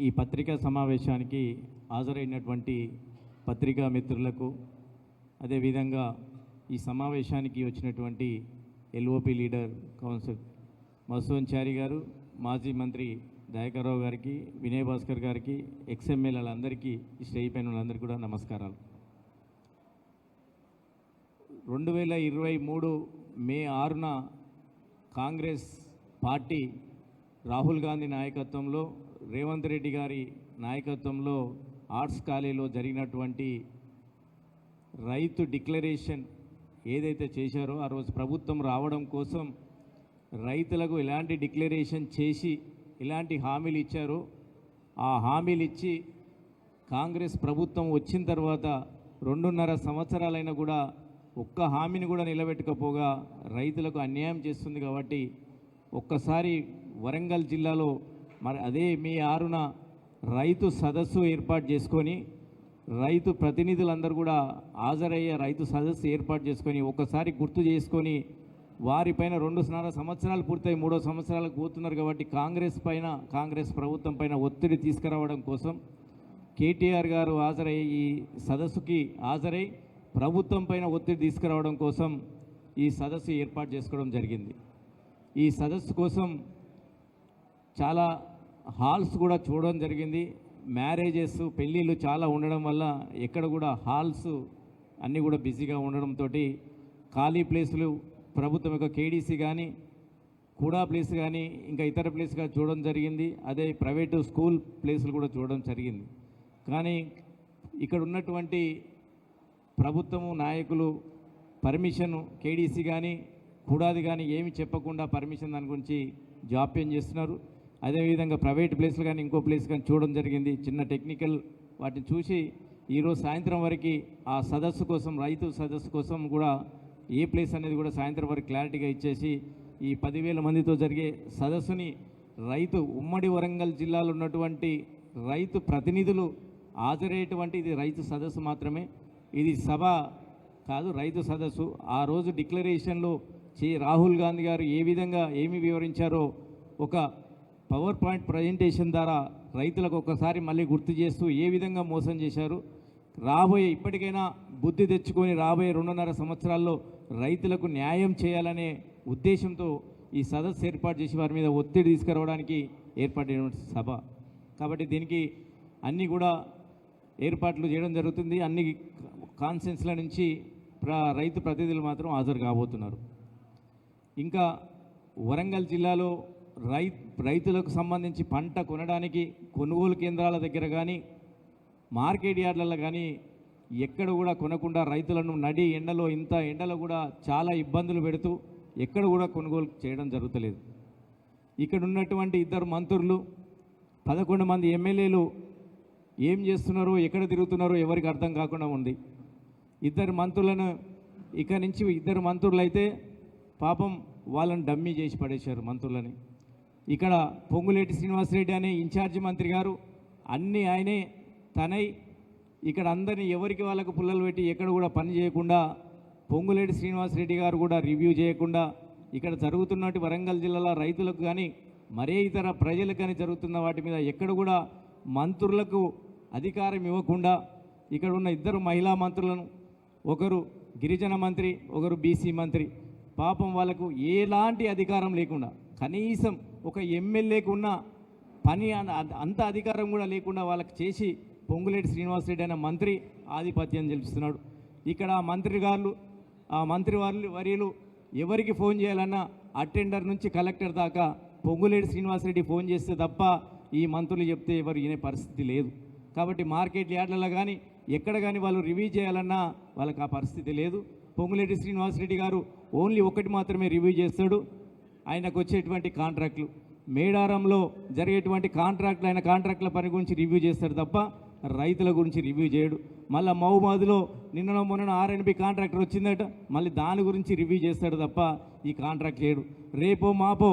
ఈ పత్రికా సమావేశానికి హాజరైనటువంటి పత్రికా మిత్రులకు, అదేవిధంగా ఈ సమావేశానికి వచ్చినటువంటి ఎల్ఓపి లీడర్ కౌన్సిల్ మధుసూదన్ గారు, మాజీ మంత్రి దయాకర్రావు గారికి, వినయ్ భాస్కర్ గారికి, ఎక్స్ఎమ్మెల్యేలందరికీ, ఈ స్టేజ్ పైన వాళ్ళందరికీ కూడా నమస్కారాలు. 2023 మే 6న కాంగ్రెస్ పార్టీ రాహుల్ గాంధీ నాయకత్వంలో, రేవంత్ రెడ్డి గారి నాయకత్వంలో ఆర్ట్స్ కాలేజీలో జరిగినటువంటి రైతు డిక్లరేషన్ ఏదైతే చేశారో, ఆ రోజు ప్రభుత్వం రావడం కోసం రైతులకు ఎలాంటి డిక్లరేషన్ చేసి ఎలాంటి హామీలు ఇచ్చారో ఆ హామీలు ఇచ్చి కాంగ్రెస్ ప్రభుత్వం వచ్చిన తర్వాత 2.5 సంవత్సరాలైనా కూడా ఒక్క హామీని కూడా నిలబెట్టకపోగా రైతులకు అన్యాయం చేస్తుంది. కాబట్టి ఒక్కసారి వరంగల్ జిల్లాలో మరి అదే మే 6న రైతు సదస్సు ఏర్పాటు చేసుకొని, రైతు ప్రతినిధులందరూ కూడా హాజరయ్యే రైతు సదస్సు ఏర్పాటు చేసుకొని ఒక్కసారి గుర్తు చేసుకొని, వారిపైన 2.5 సంవత్సరాలు పూర్తయి 3వ సంవత్సరాలకు పోతున్నారు కాబట్టి కాంగ్రెస్ ప్రభుత్వం పైన ఒత్తిడి తీసుకురావడం కోసం కేటీఆర్ గారు హాజరయ్యి ఈ సదస్సుకి హాజరై ప్రభుత్వం పైన ఒత్తిడి తీసుకురావడం కోసం ఈ సదస్సు ఏర్పాటు చేసుకోవడం జరిగింది. ఈ సదస్సు కోసం చాలా హాల్స్ కూడా చూడడం జరిగింది. మ్యారేజెస్, పెళ్ళిళ్ళు చాలా ఉండడం వల్ల ఎక్కడ కూడా హాల్స్ అన్నీ కూడా బిజీగా ఉండడంతో ఖాళీ ప్లేసులు ప్రభుత్వం యొక్క కేడీసీ కానీ, కూడా ప్లేస్ కానీ, ఇంకా ఇతర ప్లేస్గా చూడడం జరిగింది. అదే ప్రైవేటు స్కూల్ ప్లేసులు కూడా చూడడం జరిగింది. కానీ ఇక్కడ ఉన్నటువంటి ప్రభుత్వము నాయకులు పర్మిషన్, కేడీసీ కానీ కూడాది కానీ ఏమి చెప్పకుండా పర్మిషన్ దాని గురించి జాప్యం చేస్తున్నారు. అదేవిధంగా ప్రైవేట్ ప్లేస్లు కానీ ఇంకో ప్లేస్ కానీ చూడడం జరిగింది. చిన్న టెక్నికల్ వాటిని చూసి ఈరోజు సాయంత్రం వరకు ఆ సదస్సు కోసం, రైతు సదస్సు కోసం కూడా ఏ ప్లేస్ అనేది కూడా సాయంత్రం వరకు క్లారిటీగా ఇచ్చేసి ఈ 10,000 మందితో జరిగే సదస్సుని ఉమ్మడి వరంగల్ జిల్లాలో ఉన్నటువంటి రైతు ప్రతినిధులు హాజరయ్యేటువంటి, ఇది రైతు సదస్సు మాత్రమే, ఇది సభ కాదు, రైతు సదస్సు. ఆ రోజు డిక్లరేషన్లో రాహుల్ గాంధీ గారు ఏ విధంగా ఏమి వివరించారో ఒక పవర్ పాయింట్ ప్రజెంటేషన్ ద్వారా రైతులకు ఒకసారి మళ్ళీ గుర్తు చేస్తూ ఏ విధంగా మోసం చేశారు, ఇప్పటికైనా బుద్ధి తెచ్చుకొని రాబోయే 2.5 సంవత్సరాల్లో రైతులకు న్యాయం చేయాలనే ఉద్దేశంతో ఈ సదస్సు ఏర్పాటు చేసి వారి మీద ఒత్తిడి తీసుకురావడానికి ఏర్పాటైనటువంటి సభ. కాబట్టి దీనికి అన్నీ కూడా ఏర్పాట్లు చేయడం జరుగుతుంది. అన్ని కాన్స్టిట్యున్సీల నుంచి రైతు ప్రతినిధులు మాత్రం హాజరు కాబోతున్నారు. ఇంకా వరంగల్ జిల్లాలో రైతులకు సంబంధించి పంట కొనడానికి కొనుగోలు కేంద్రాల దగ్గర కానీ, మార్కెట్ యార్డ్లలో కానీ ఎక్కడ కూడా కొనకుండా రైతులను నడి ఎండలో, ఇంత ఎండలో కూడా చాలా ఇబ్బందులు పెడుతూ ఎక్కడ కూడా కొనుగోలు చేయడం జరుగుతలేదు. ఇక్కడ ఉన్నటువంటి 2 మంత్రులు, 11 మంది ఎమ్మెల్యేలు ఏం చేస్తున్నారో, ఎక్కడ తిరుగుతున్నారో ఎవరికి అర్థం కాకుండా ఉంది. 2 మంత్రులను ఇక నుంచి 2 మంత్రులు అయితే పాపం వాళ్ళని డమ్మీ చేసి పడేశారు మంత్రులని. ఇక్కడ పొంగులేటి శ్రీనివాసరెడ్డి అనే ఇన్ఛార్జి మంత్రి గారు అన్నీ ఆయనే తనై ఇక్కడ అందరినీ ఎవరికి వాళ్ళకు పుల్లలు పెట్టి ఎక్కడ కూడా పని చేయకుండా, పొంగులేటి శ్రీనివాసరెడ్డి గారు కూడా రివ్యూ చేయకుండా, ఇక్కడ జరుగుతున్నట్టు వరంగల్ జిల్లాలో రైతులకు కానీ మరే ఇతర ప్రజలకు కానీ జరుగుతున్న వాటి మీద ఎక్కడ కూడా మంత్రులకు అధికారం ఇవ్వకుండా, ఇక్కడ ఉన్న 2 మహిళా మంత్రులను, ఒకరు గిరిజన మంత్రి, ఒకరు బీసీ మంత్రి, పాపం వాళ్ళకు ఎలాంటి అధికారం లేకుండా, కనీసం ఒక ఎమ్మెల్యేకు ఉన్న పని అంత అధికారం కూడా లేకుండా వాళ్ళకి చేసి పొంగులేటి శ్రీనివాసరెడ్డి అనే మంత్రి ఆధిపత్యం చెల్లిస్తున్నాడు. ఇక్కడ ఆ మంత్రి వర్యులు ఎవరికి ఫోన్ చేయాలన్నా అటెండర్ నుంచి కలెక్టర్ దాకా పొంగులేటి శ్రీనివాసరెడ్డి ఫోన్ చేస్తే తప్ప ఈ మంత్రులు చెప్తే ఎవరు వినే పరిస్థితి లేదు. కాబట్టి మార్కెట్ యార్డ్లలో కానీ ఎక్కడ కానీ వాళ్ళు రివ్యూ చేయాలన్నా వాళ్ళకి ఆ పరిస్థితి లేదు. పొంగులేటి శ్రీనివాసరెడ్డి గారు ఓన్లీ ఒకటి మాత్రమే రివ్యూ చేస్తాడు, ఆయనకు వచ్చేటువంటి కాంట్రాక్టులు, మేడారంలో జరిగేటువంటి కాంట్రాక్టులు, ఆయన కాంట్రాక్టుల పని గురించి రివ్యూ చేస్తాడు తప్ప రైతుల గురించి రివ్యూ చేయడు. మళ్ళీ మహబూబాద్లో మొన్న ఆర్ఎన్బి కాంట్రాక్టర్ వచ్చిందట, మళ్ళీ దాని గురించి రివ్యూ చేస్తాడు తప్ప ఈ కాంట్రాక్ట్ చేయడు. రేపో మాపో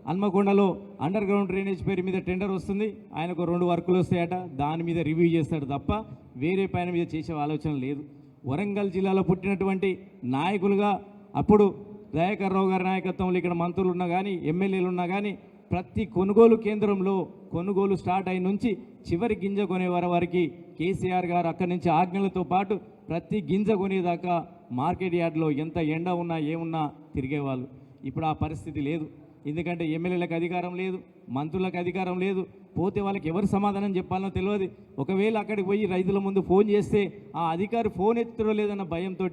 హన్మకొండలో అండర్ గ్రౌండ్ డ్రైనేజ్ పేరు మీద టెండర్ వస్తుంది, ఆయనకు 2 వర్కులు వస్తాయట, దాని మీద రివ్యూ చేస్తాడు తప్ప వేరే పైన మీద చేసే ఆలోచన లేదు. వరంగల్ జిల్లాలో పుట్టినటువంటి నాయకులుగా అప్పుడు దయాకర్రావు గారి నాయకత్వంలో ఇక్కడ మంత్రులు ఉన్నా కానీ, ఎమ్మెల్యేలు ఉన్నా కానీ ప్రతి కొనుగోలు కేంద్రంలో కొనుగోలు స్టార్ట్ అయిన నుంచి చివరి గింజ కొనే వరకు కేసీఆర్ గారు అక్కడి నుంచి ఆజ్ఞలతో పాటు ప్రతి గింజ కొనేదాకా మార్కెట్ యార్డ్లో ఎంత ఎండ ఉన్నా ఏమున్నా తిరిగేవాళ్ళు. ఇప్పుడు ఆ పరిస్థితి లేదు. ఎందుకంటే ఎమ్మెల్యేలకు అధికారం లేదు, మంత్రులకు అధికారం లేదు, పోతే వాళ్ళకి ఎవరు సమాధానం చెప్పాలనో తెలియదు. ఒకవేళ అక్కడికి పోయి రైతుల ముందు ఫోన్ చేస్తే ఆ అధికారి ఫోన్ ఎత్తురో లేదన్న భయంతో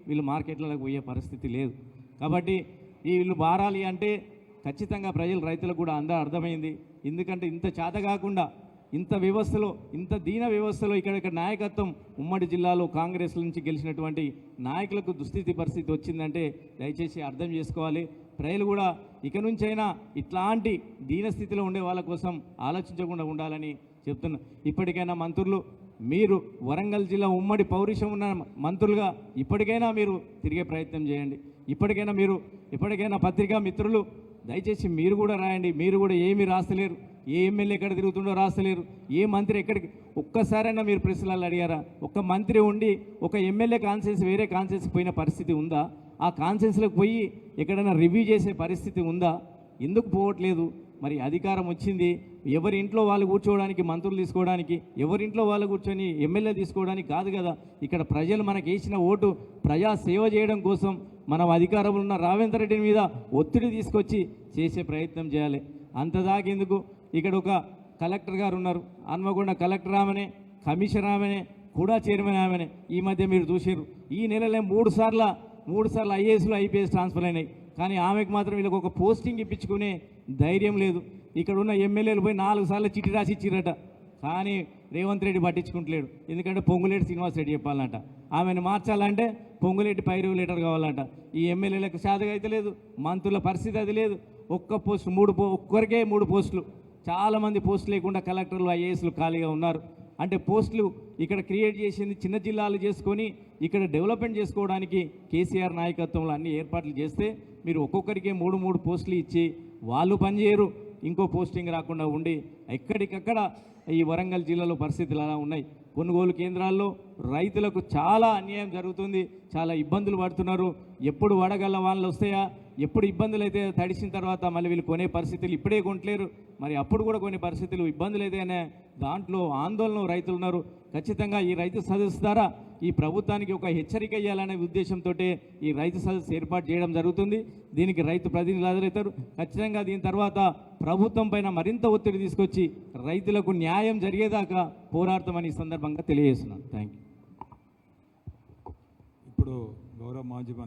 వీళ్ళు మార్కెట్లకు పోయే పరిస్థితి లేదు. కాబట్టి వీళ్ళు మారాలి అంటే ఖచ్చితంగా ప్రజలు రైతులకు కూడా అర్థమైంది. ఎందుకంటే ఇంత చేత కాకుండా ఇంత వ్యవస్థలో ఇంత దీన వ్యవస్థలో ఇక్కడ నాయకత్వం ఉమ్మడి జిల్లాలో కాంగ్రెస్ నుంచి గెలిచినటువంటి నాయకులకు దుస్థితి పరిస్థితి వచ్చిందంటే దయచేసి అర్థం చేసుకోవాలి. ప్రజలు కూడా ఇక నుంచైనా ఇట్లాంటి దీనస్థితిలో ఉండే వాళ్ళ కోసం ఆలోచించకుండా ఉండాలని చెప్తున్నా. ఇప్పటికైనా మంత్రులు మీరు వరంగల్ జిల్లా ఉమ్మడి పౌరుషం ఉన్న మంత్రులుగా ఇప్పటికైనా మీరు తిరిగే ప్రయత్నం చేయండి. ఇప్పటికైనా పత్రికా మిత్రులు దయచేసి మీరు కూడా రాయండి. మీరు కూడా ఏమీ రాస్తలేరు. ఏ ఎమ్మెల్యే ఎక్కడ తిరుగుతుండో రాస్తలేరు. ఏ మంత్రి ఎక్కడికి ఒక్కసారైనా మీరు ప్రశ్నలు అడిగారా? ఒక్క మంత్రి ఉండి ఒక ఎమ్మెల్యే కాన్సెన్స్ వేరే కాన్సెన్స్ పోయిన పరిస్థితి ఉందా? ఆ కాన్సెన్స్లకు పోయి ఎక్కడైనా రివ్యూ చేసే పరిస్థితి ఉందా? ఎందుకు పోవట్లేదు? మరి అధికారం వచ్చింది, ఎవరి ఇంట్లో వాళ్ళు కూర్చోవడానికి, మంత్రులు తీసుకోవడానికి, ఎవరింట్లో వాళ్ళు కూర్చొని ఎమ్మెల్యే తీసుకోవడానికి కాదు కదా. ఇక్కడ ప్రజలు మనకు వేసిన ఓటు ప్రజా సేవ చేయడం కోసం మనం అధికారంలో ఉన్న రేవంత్ రెడ్డి మీద ఒత్తిడి తీసుకొచ్చి చేసే ప్రయత్నం చేయాలి. అంతదాకెందుకు? ఇక్కడ ఒక కలెక్టర్ గారు ఉన్నారు, హన్మకొండ కలెక్టర్ ఆమెనే, కమిషనర్ ఆమెనే, కూడా చైర్మన్ ఆమెనే. ఈ మధ్య మీరు చూసారు, ఈ నెలలో మూడు సార్లు ఐఏఎస్లు ఐపీఎస్ ట్రాన్స్ఫర్ అయినాయి. కానీ ఆమెకు మాత్రం వీళ్ళకి ఒక పోస్టింగ్ ఇప్పించుకునే ధైర్యం లేదు. ఇక్కడ ఉన్న ఎమ్మెల్యేలు పోయి 4 సార్లు చిట్టి రాసి ఇచ్చిరట, కానీ రేవంత్ రెడ్డి పట్టించుకుంటలేడు. ఎందుకంటే పొంగులేటి శ్రీనివాస్ రెడ్డి చెప్పాలంట, ఆమెను మార్చాలంటే పొంగులేటి పైరు లీటర్ కావాలంట. ఈ ఎమ్మెల్యేలకు సాధగా అయితే లేదు, మంత్రుల పరిస్థితి అది లేదు. ఒక్క పోస్ట్ ఒక్కరికే 3 పోస్టులు, చాలామంది పోస్టులు లేకుండా కలెక్టర్లు ఐఏఎస్లు ఖాళీగా ఉన్నారు. అంటే పోస్టులు ఇక్కడ క్రియేట్ చేసింది చిన్న జిల్లాలు చేసుకొని ఇక్కడ డెవలప్మెంట్ చేసుకోవడానికి కేసీఆర్ నాయకత్వంలో అన్ని ఏర్పాట్లు చేస్తే మీరు ఒక్కొక్కరికి 3 పోస్టులు ఇచ్చి వాళ్ళు పనిచేయరు, ఇంకో పోస్టింగ్ రాకుండా ఉండి ఎక్కడికక్కడ ఈ వరంగల్ జిల్లాలో పరిస్థితులు అలా ఉన్నాయి. కొనుగోలు కేంద్రాల్లో రైతులకు చాలా అన్యాయం జరుగుతుంది, చాలా ఇబ్బందులు పడుతున్నారు. ఎప్పుడు వడగళ్ళ వానలు వస్తాయా, ఎప్పుడు ఇబ్బందులు అయితే తడిసిన తర్వాత మళ్ళీ వీళ్ళు కొనే పరిస్థితులు ఇప్పుడే కొంటలేరు, మరి అప్పుడు కూడా కొన్ని పరిస్థితులు ఇబ్బందులు అయితే అనే దాంట్లో ఆందోళన రైతులు ఉన్నారు. ఖచ్చితంగా ఈ రైతు సదస్సు ద్వారా ఈ ప్రభుత్వానికి ఒక హెచ్చరిక ఇవ్వాలనే ఉద్దేశంతో ఈ రైతు సదస్సు ఏర్పాటు చేయడం జరుగుతుంది. దీనికి రైతు ప్రతినిధులు హాజరవుతారు. ఖచ్చితంగా దీని తర్వాత ప్రభుత్వం పైన మరింత ఒత్తిడి తీసుకొచ్చి రైతులకు న్యాయం జరిగేదాకా పోరాడతామని ఈ సందర్భంగా తెలియజేస్తున్నాను. Thank you. ఇప్పుడు గౌరవ మాజీ